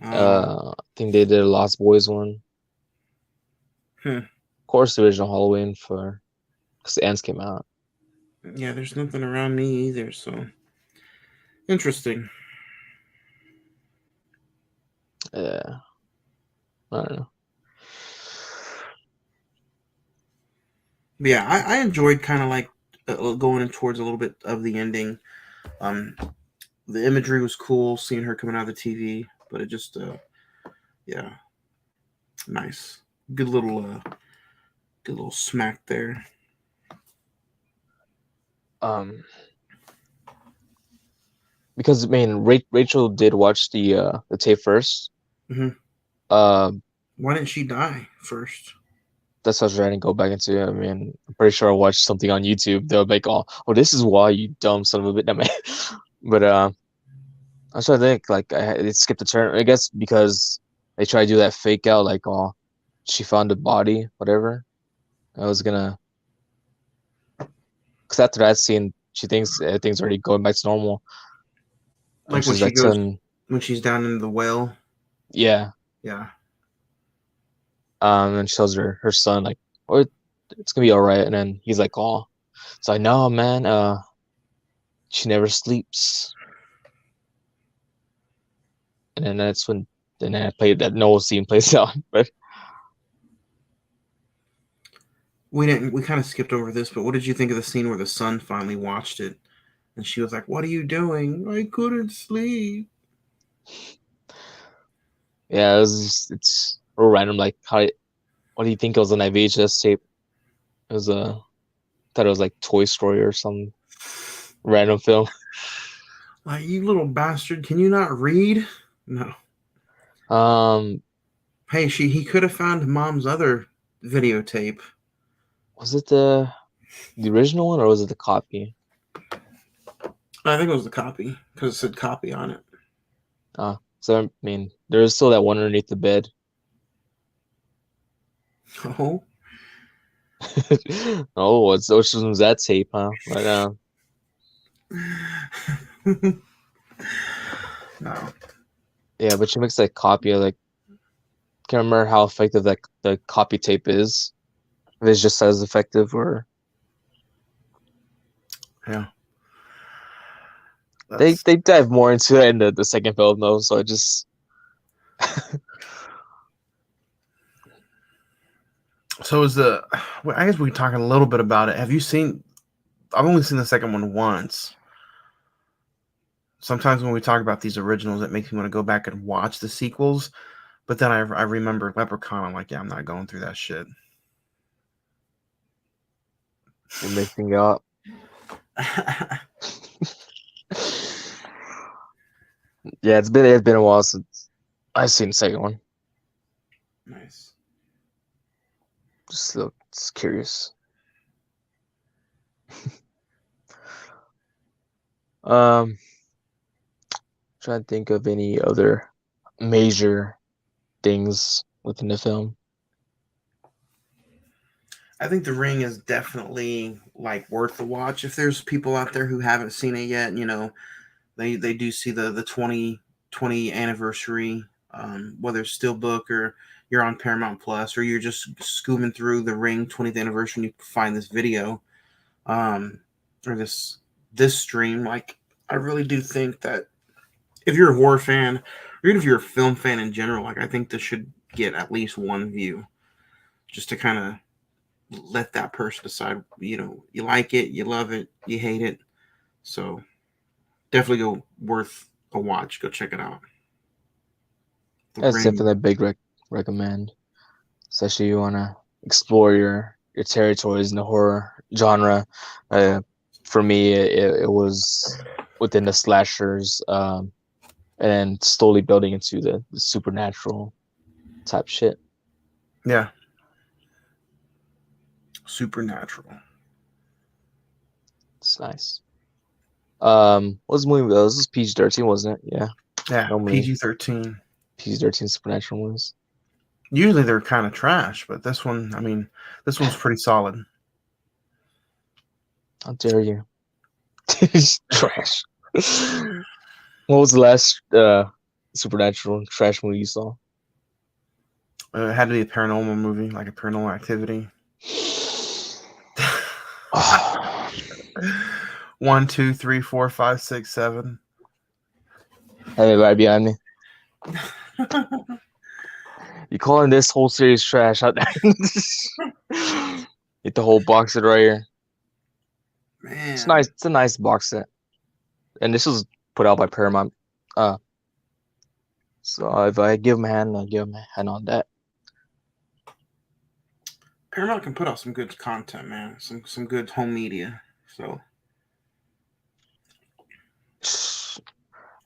I think they did a Lost Boys one. Of course, the original Halloween because the ends came out. Yeah, there's nothing around me either. So interesting. Yeah, I don't know. But yeah, I enjoyed kind of like going in towards a little bit of the ending. The imagery was cool, seeing her coming out of the TV, but it just, yeah, nice, good little smack there. Because I mean, Rachel did watch the tape first. Mm-hmm. Um, Why didn't she die first? that's what I was trying to go back into. I mean, I'm pretty sure I watched something on YouTube. They'll make oh, this is why you dumb son of a bit. But I was trying to think like it skipped a turn. I guess because they try to do that fake out like oh, she found a body, whatever. I was gonna, because after that scene, she thinks everything's already going back to normal, and Like when she's she like, goes, "Son, when she's down in the well. yeah." Yeah. And shows her son like, "Oh, it's gonna be all right," and then he's like, "Oh," so I know, man. She never sleeps, and then that's when then I played that Noel scene plays out, but. We kind of skipped over this, but what did you think of the scene where the son finally watched it and she was like, "What are you doing? I couldn't sleep." Yeah, it's real random. Like, what do you think it was on that VHS tape? It was thought it was like Toy Story or some random film. Like, you little bastard, can you not read? No. Um, Hey, he could have found mom's other videotape. was it the original one or was it the copy? I think it was the copy because it said copy on it. So I mean, there's still that one underneath the bed. Oh, Oh, which one's that tape, huh? But no. yeah, but she makes that copy. Like, can't remember how effective that the copy tape is. If it's just as effective, or Yeah. they dive more into it in the second film though. So I just So is the? Well, I guess we can talk a little bit about it. Have you seen? I've only seen the second one once. Sometimes when we talk about these originals, it makes me want to go back and watch the sequels. But then I remember Leprechaun. I'm like, yeah, I'm not going through that shit. you're mixing it up. Yeah, it's been a while since I've seen the second one. Nice. Just curious. Um, trying to think of any other major things within the film. I think The Ring is definitely like worth the watch. If there's people out there who haven't seen it yet, they do see the 2020 anniversary, whether it's Steelbook or you're on Paramount Plus or you're just scooming through The Ring 20th anniversary and you find this video, or this stream. Like, I really do think that if you're a horror fan, or even if you're a film fan in general, like, I think this should get at least one view, just to kind of let that person decide. You like it, you love it, you hate it. So definitely go worth a watch. Go check it out. The That's Ring. definitely a big recommend, especially if you want to explore your territories in the horror genre. For me, it was within the slashers, and slowly building into the supernatural type shit. Yeah. Supernatural. It's nice. What's the movie? This was PG-13, wasn't it? Yeah, Yeah. normally PG-13. PG-13 supernatural movies. Usually they're kind of trash, but this one, I mean, this one's pretty solid. How dare you? Trash. What was the last supernatural trash movie you saw? It had to be a paranormal movie, like a Paranormal Activity. 1, 2, 3, 4, 5, 6, 7. Hey, right behind me. You calling this whole series trash? Get the whole box set right here. Man, It's nice. It's a nice box set, and this was put out by Paramount. So if I give them a hand, I'll give them a hand on that. Paramount can put out some good content, man. Some good home media. So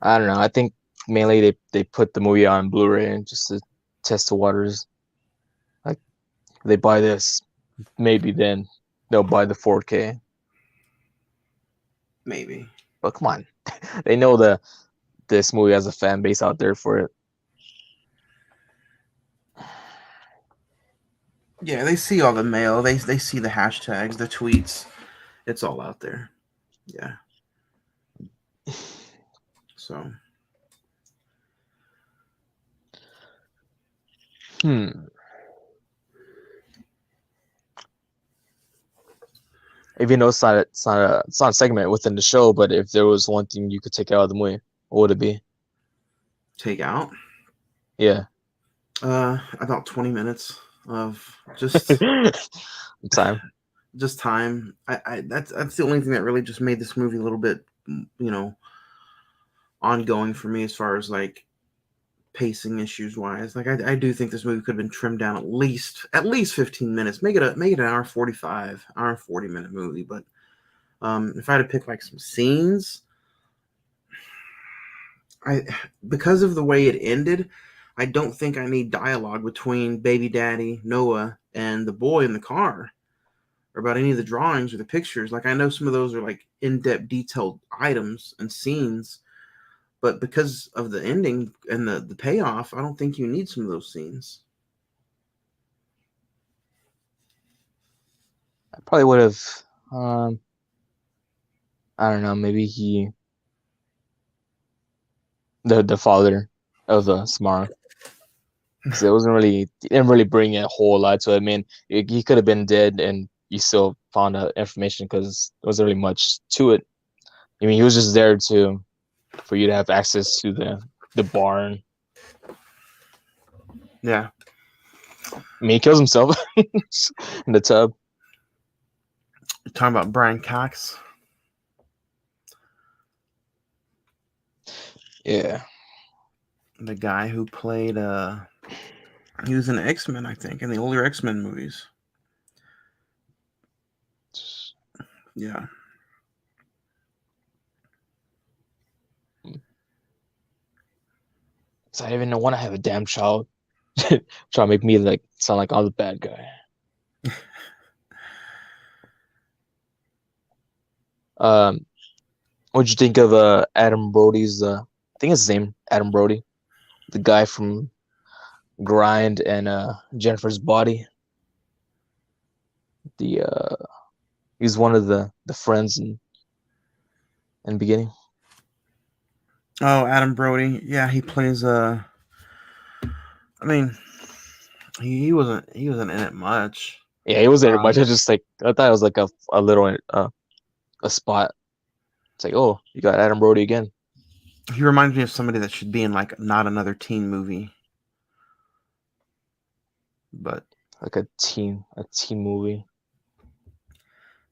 I don't know. I think mainly they put the movie on Blu-ray and just to test the waters. Like, if they buy this, maybe then they'll buy the 4K. maybe. But come on, they know this movie has a fan base out there for it. Yeah, they see all the mail. They see the hashtags, the tweets. It's all out there. Yeah. So Hmm. Even though it's not a segment within the show, but if there was one thing you could take out of the movie, what would it be? take out Yeah. about 20 minutes of just Time. time. I that's the only thing that really just made this movie a little bit, ongoing for me as far as like pacing issues wise. Like I do think this movie could have been trimmed down at least 15 minutes. Make it an hour 45, hour 40-minute movie. But if I had to pick like some scenes, I because of the way it ended, I don't think I need dialogue between baby daddy Noah and the boy in the car, or about any of the drawings or the pictures. Like I know some of those are like in-depth detailed items and scenes, but because of the ending and the payoff, I don't think you need some of those scenes. I probably would have. Um, I don't know. Maybe the father of the Samara, because it didn't really bring a whole lot to it. I mean, he could have been dead, and you still found out information because there wasn't really much to it. I mean, he was just there for you to have access to the barn. Yeah. I mean, he kills himself in the tub. You're talking about Brian Cox. Yeah. The guy who played he was in X-Men, I think, in the older X-Men movies. Yeah. So I even want to have a damn child. Try to make me like sound like I'm the bad guy. Um, what'd you think of Adam Brody's? I think it's his name, Adam Brody, the guy from Grind and Jennifer's Body. The he's one of the friends in the beginning. Oh, Adam Brody. Yeah, he plays I mean, he wasn't in it much. Yeah, he wasn't in it much. I Um, just like I thought it was like a little a spot. It's like, oh, you got Adam Brody again. he reminds me of somebody that should be in like not another teen movie. But Like a teen movie.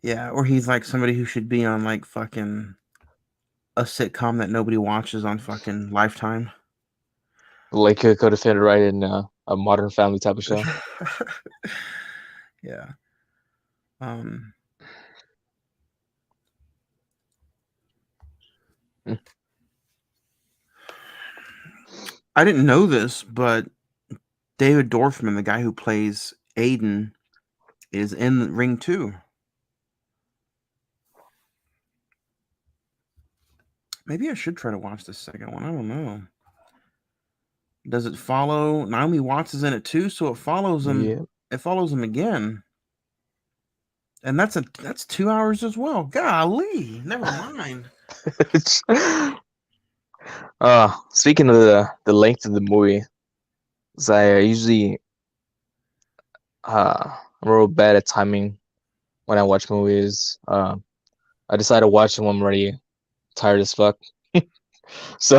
yeah, or he's like somebody who should be on like fucking a sitcom that nobody watches on fucking Lifetime. Like could have fit right in a Modern Family type of show. Yeah. Um, Hmm. I didn't know this, but David Dorfman, the guy who plays Aiden, is in Ring 2. Maybe I should try to watch the second one. I don't know. Does it follow Naomi Watts is in it too, so it follows him. Yeah. It follows him again. And that's 2 hours as well. Golly, never mind. Speaking of the length of the movie, 'cause I usually I'm real bad at timing when I watch movies. I decide to watch them when I'm already tired as fuck. So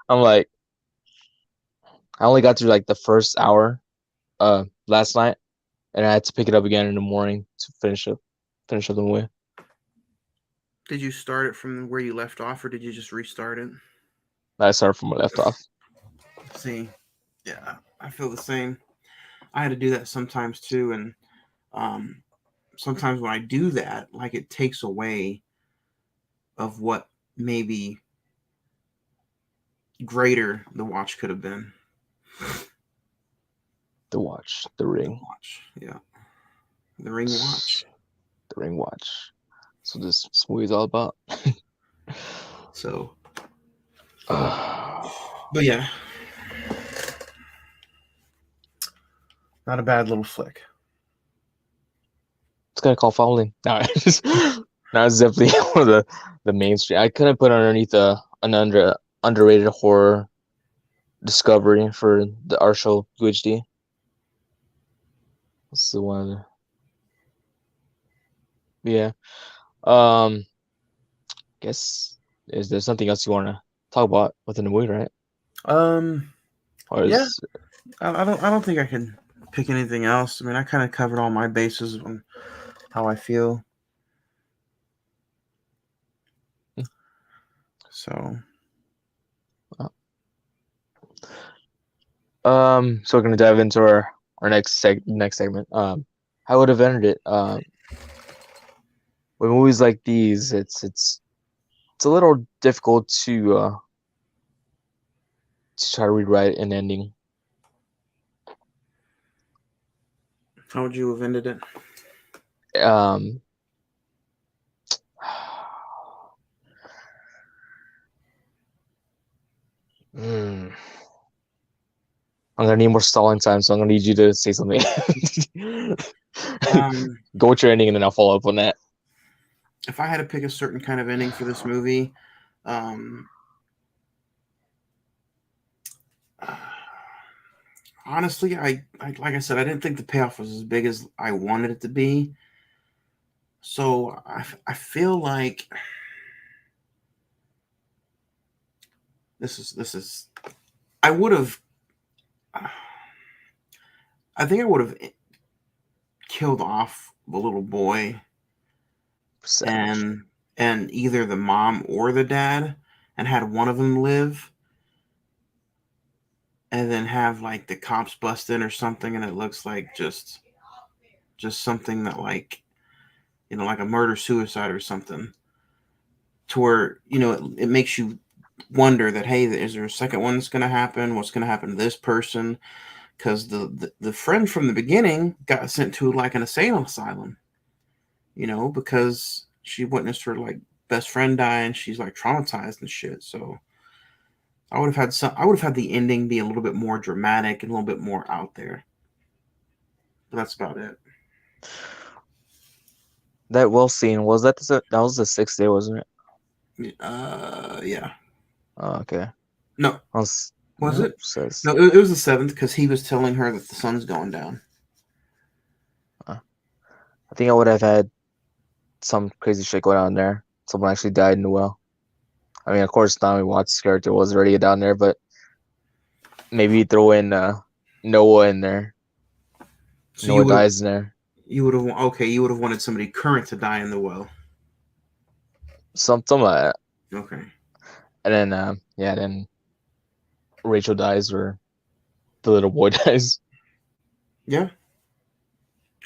I'm like, I only got through like the first hour last night, and I had to pick it up again in the morning to finish up the movie. Did you start it from where you left off, or did you just restart it? I started from where I left off. See, yeah, I feel the same. I had to do that sometimes too, and sometimes when I do that, like it takes away of what maybe greater the watch could have been. The watch, the The ring, watch, yeah, the ring watch. the ring watch. So this movie is all about. So, Uh, but yeah, not a bad little flick. It's gonna call fouling. No, it's definitely one of the mainstream. I couldn't put underneath an underrated horror discovery for the our show UHD. What's the one? Yeah. Guess is there something else you want to talk about within the movie, right? Or Yeah. is I don't think I can pick anything else. I mean, I kind of covered all my bases on how I feel. So so we're gonna dive into our next segment. How would have ended it? With movies like these, it's a little difficult to try to rewrite an ending. how would you have ended it? Um, hmm. I'm gonna need more stalling time, so I'm gonna need you to say something. Go with your ending, and then I'll follow up on that. If I had to pick a certain kind of ending for this movie, honestly, I like I said, I didn't think the payoff was as big as I wanted it to be. So I feel like this is I would have I think I would have killed off the little boy Savage. and either the mom or the dad and had one of them live and then have like the cops bust in or something and it looks like just something that like like a murder suicide or something to where it makes you wonder that hey, is there a second one that's going to happen? What's going to happen to this person? Because the friend from the beginning got sent to like an insane asylum, because she witnessed her like best friend die and she's like traumatized and shit. So I would have had the ending be a little bit more dramatic and a little bit more out there. But that's about it. That well scene was that that was the 6th day, wasn't it? Yeah. Oh, okay. No, was Nope, it? says. No, it was the 7th because he was telling her that the sun's going down. I think I would have had some crazy shit going on there. Someone actually died in the well. I mean, of course, Naomi Watts' character was already down there, but maybe throw in Noah in there. So Noah dies in there. you would have you would have wanted somebody current to die in the well. Something like that. Okay. And then then Rachel dies or the little boy dies. Yeah.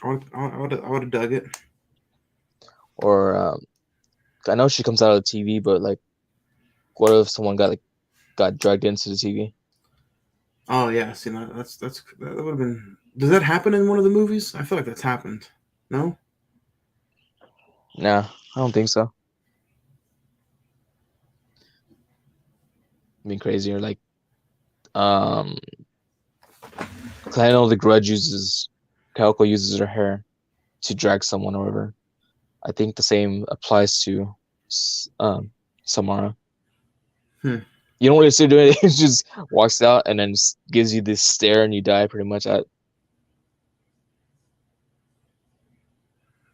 I would have dug it. Or I know she comes out of the TV, but like, what if someone got dragged into the TV? Oh yeah, see that would have been. Does that happen in one of the movies? I feel like that's happened. No. Nah, I don't think so. I mean, crazy or like, 'cause I know the Grudge Kyoko uses her hair to drag someone or whatever. I think the same applies to Samara. Hmm. You don't really see her do anything. She just walks out and then just gives you this stare and you die pretty much.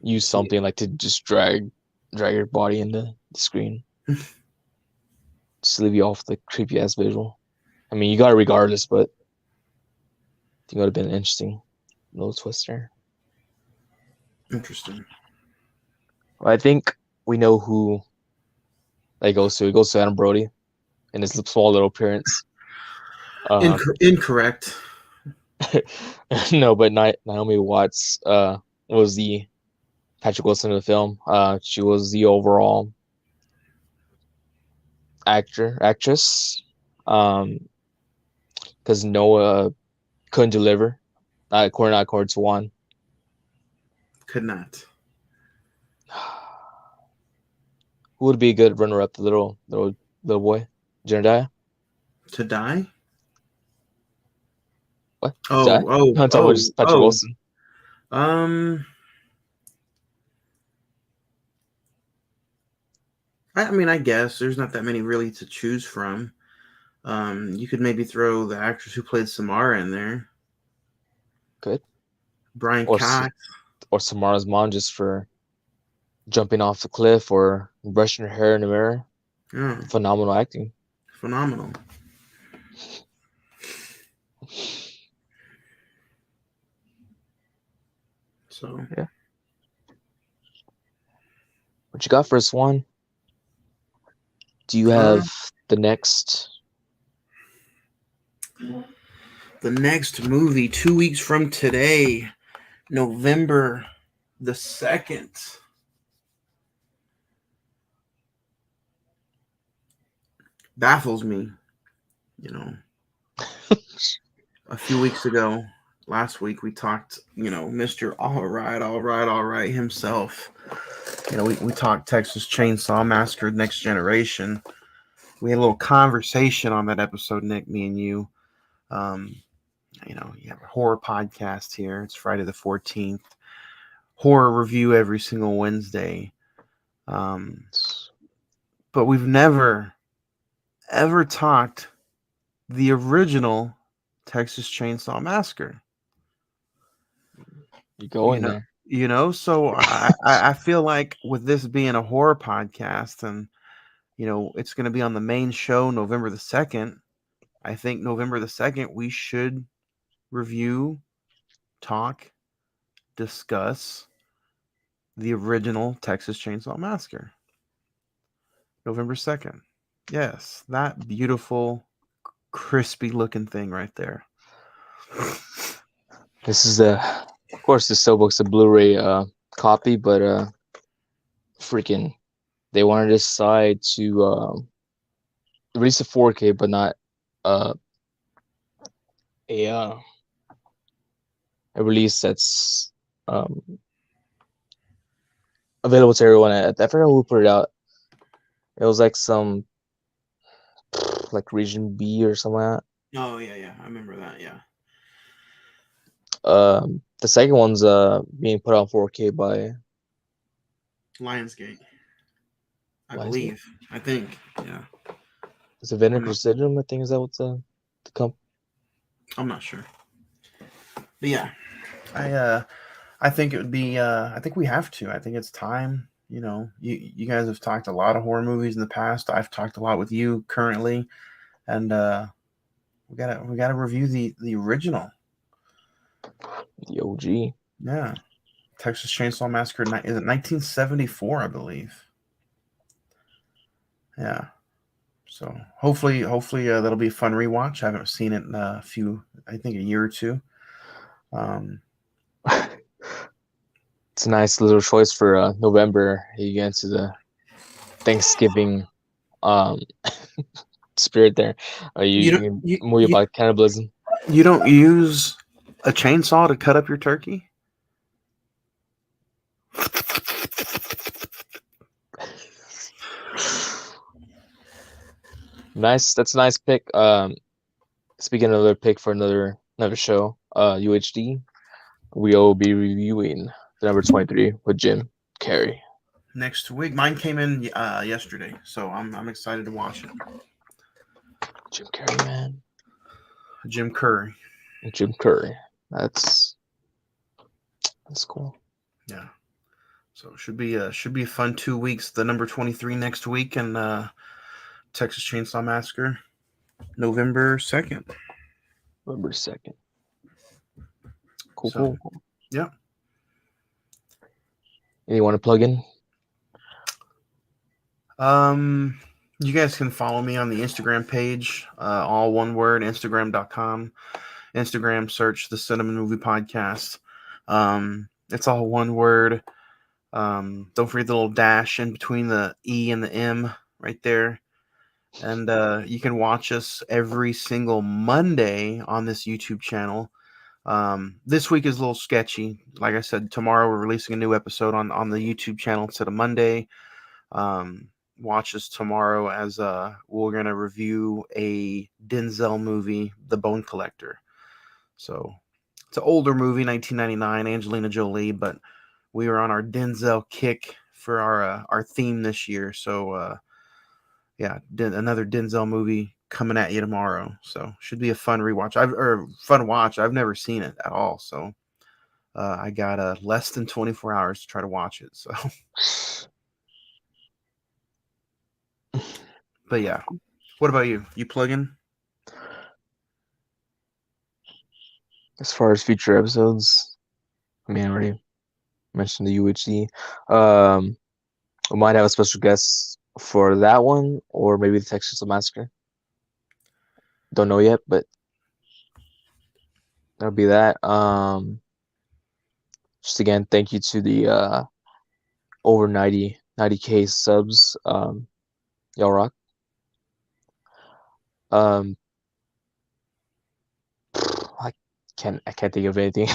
Use something like to just drag your body into the screen. Just leave you off the creepy ass visual. I mean, you got it regardless, but I think it would have been an interesting little twist there. Interesting. Well, I think we know who that goes to. It goes to Adam Brody in his small little appearance. Incorrect. No, but Naomi Watts was the Patrick Wilson of the film. She was the overall actress. Because Noah couldn't deliver. Not according to Juan. Could not. Who would be a good runner up? The little boy, Jedediah. To die? What? Oh, Die? I'm talking about just Patrick Wilson. Um, I mean, I guess there's not that many really to choose from. You could maybe throw the actress who played Samara in there, Good. Brian Or Cox. or Samara's mom just for jumping off the cliff or brushing her hair in the mirror. Yeah, Phenomenal acting. phenomenal. So Yeah. What you got for us, Swan? Do you uh, have the next? the next movie, 2 weeks from today, November the 2nd. Baffles me, you know. A few weeks ago, last week, we talked, Mr. All right himself. We talked Texas Chainsaw Massacre Next Generation. We had a little conversation on that episode, Nick, me and you. You have a horror podcast here. It's Friday the 14th. Horror review every single Wednesday. But we've never, ever talked the original Texas Chainsaw Massacre. You go in there. So I feel like with this being a horror podcast and, it's going to be on the main show November the 2nd, I think November the 2nd, we should review, talk, discuss the original Texas Chainsaw Massacre. November 2nd. Yes, that beautiful, crispy looking thing right there. This is of course, the Steelbook's a Blu-ray copy, but freaking, they wanted to decide to release a 4K, but not uh a uh, a release that's available to everyone. I forgot who put it out. It was like some like Region B or something like Oh, yeah. I remember that, yeah. that. The second one's being put on 4K by Lionsgate. I Lionsgate? believe. I think, yeah. Is it Venom Precision? I think is that what's the company? I'm not sure. But yeah, I think it would be. I think we have to. I think it's time. You guys have talked a lot of horror movies in the past. I've talked a lot with you currently, and we gotta review the original. The OG. Yeah, Texas Chainsaw Massacre. Is it 1974? I believe. Yeah. So hopefully that'll be a fun rewatch. I haven't seen it in a year or two. It's a nice little choice for November. You get into the Thanksgiving spirit there. You movie about cannibalism. You don't use a chainsaw to cut up your turkey? Nice. That's a nice pick. Speaking of another pick for another show, UHD, we will be reviewing the number 23 with Jim Carrey. Next week. Mine came in yesterday, so I'm excited to watch it. Jim Carrey, man. Jim Curry. Jim Curry. That's cool. Yeah. So it should be a fun 2 weeks. The number 23 next week, and Texas Chainsaw Massacre, November 2nd. November 2nd. Cool. Yeah. You want to plug in? You guys can follow me on the Instagram page, all one word, Instagram.com. Instagram, search the Cinema Movie Podcast. It's all one word. Don't forget the little dash in between the E and the M right there. And you can watch us every single Monday on this YouTube channel. This week is a little sketchy. Like I said, tomorrow we're releasing a new episode on the YouTube channel instead of Monday. Watch us tomorrow as we're going to review a Denzel movie, The Bone Collector. So it's an older movie, 1999, Angelina Jolie, but we were on our Denzel kick for our theme this year. So yeah, another Denzel movie coming at you tomorrow. So should be a fun rewatch. Fun watch. I've never seen it at all. So I got less than 24 hours to try to watch it. So, but yeah. What about you? You plugging? As far as future episodes, I mean, I already mentioned the UHD. Um, we might have a special guest for that one, or maybe the Texas Massacre. Don't know yet, but that'll be that. Just again, thank you to the over 90K subs. Y'all rock. Um, I can't think of anything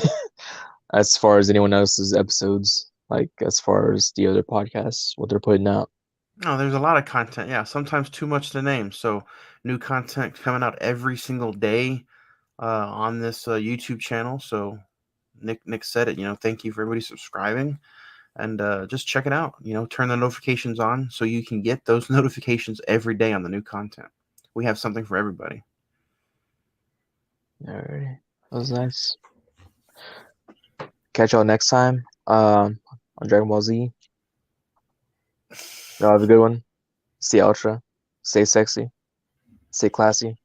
as far as anyone else's episodes, like as far as the other podcasts, what they're putting out. No, there's a lot of content. Yeah, sometimes too much to name. So new content coming out every single day on this YouTube channel. So Nick said it. Thank you for everybody subscribing and just check it out. Turn the notifications on so you can get those notifications every day on the new content. We have something for everybody. Alrighty, that was nice. Catch y'all next time on Dragon Ball Z. Y'all have a good one. Stay ultra, stay sexy, stay classy.